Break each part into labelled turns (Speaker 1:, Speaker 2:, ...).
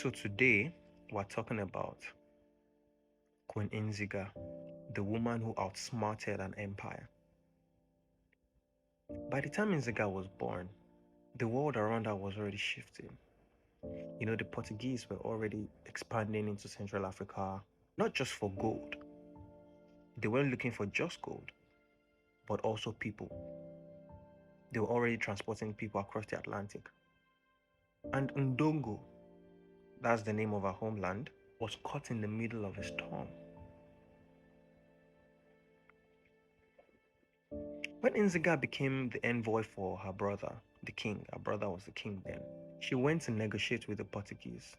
Speaker 1: So today we're talking about Queen Nzinga, the woman who outsmarted an empire. By the time Nzinga was born, the world around her was already shifting. The Portuguese were already expanding into Central Africa, not just for gold. They weren't looking for just gold, but also people. They were already transporting people across the Atlantic. And Ndongo, that's the name of her homeland, was caught in the middle of a storm. When Nzinga became the envoy for her brother, the king, her brother was the king then, she went to negotiate with the Portuguese.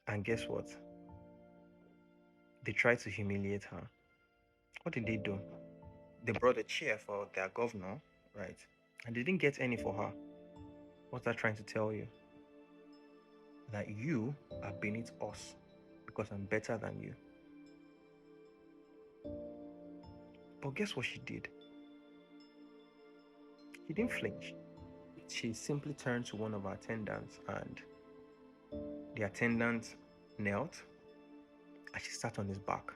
Speaker 1: And guess what? They tried to humiliate her. What did they do? They brought a chair for their governor, right? And they didn't get any for her. What's that trying to tell you? That you are beneath us because I'm better than you. But guess what she did? She didn't flinch. She simply turned to one of her attendants, and the attendant knelt and she sat on his back,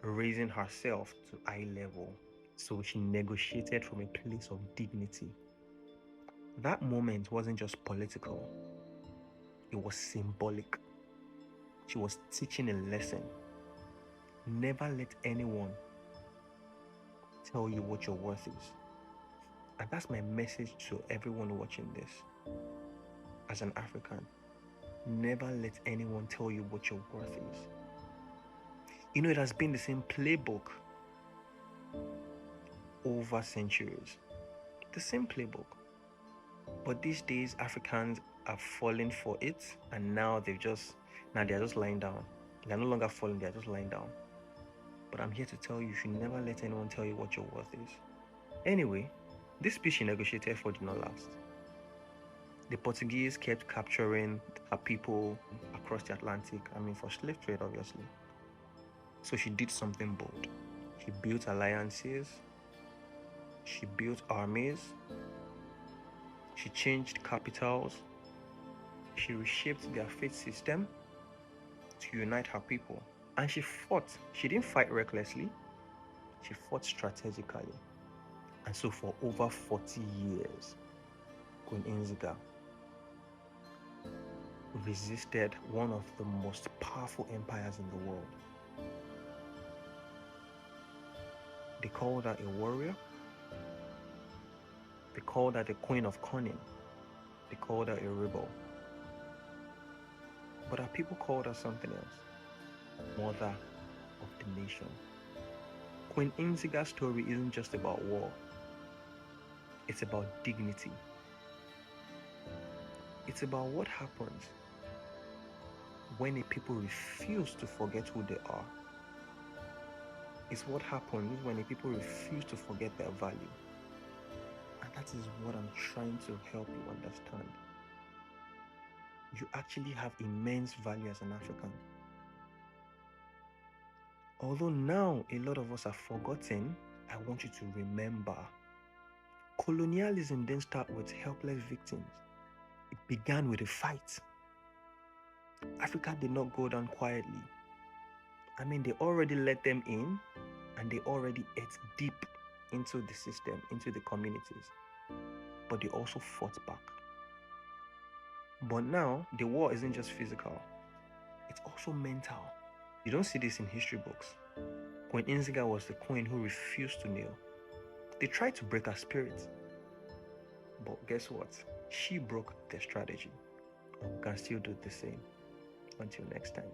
Speaker 1: raising herself to eye level. So she negotiated from a place of dignity. That moment wasn't just political, it was symbolic. She was teaching a lesson. Never let anyone tell you what your worth is. And that's my message to everyone watching this. As an African, never let anyone tell you what your worth is. It has been the same playbook over centuries. The same playbook. But these days, Africans are falling for it, and now they're just lying down. They're no longer falling, they're just lying down. But I'm here to tell you should never let anyone tell you what your worth is. Anyway, this peace she negotiated for did not last. The Portuguese kept capturing her people across the Atlantic, for slave trade, obviously. So she did something bold. She built alliances, she built armies, she changed capitals, she reshaped their faith system to unite her people. And she fought. She didn't fight recklessly, she fought strategically. And so for over 40 years, Queen Nzinga resisted one of the most powerful empires in the world. They called her a warrior. They called her the queen of cunning. They called her a rebel. But our people called her something else. Mother of the nation. Queen Nzinga's story isn't just about war. It's about dignity. It's about what happens when a people refuse to forget who they are. It's what happens when a people refuse to forget their value. And that is what I'm trying to help you understand. You actually have immense value as an African. Although now a lot of us have forgotten, I want you to remember. Colonialism didn't start with helpless victims. It began with a fight. Africa did not go down quietly. They already let them in, and they already ate deep into the system, into the communities. But they also fought back. But now, the war isn't just physical. It's also mental. You don't see this in history books. Queen Nzinga was the queen who refused to kneel. They tried to break her spirit. But guess what? She broke their strategy. And we can still do the same. Until next time.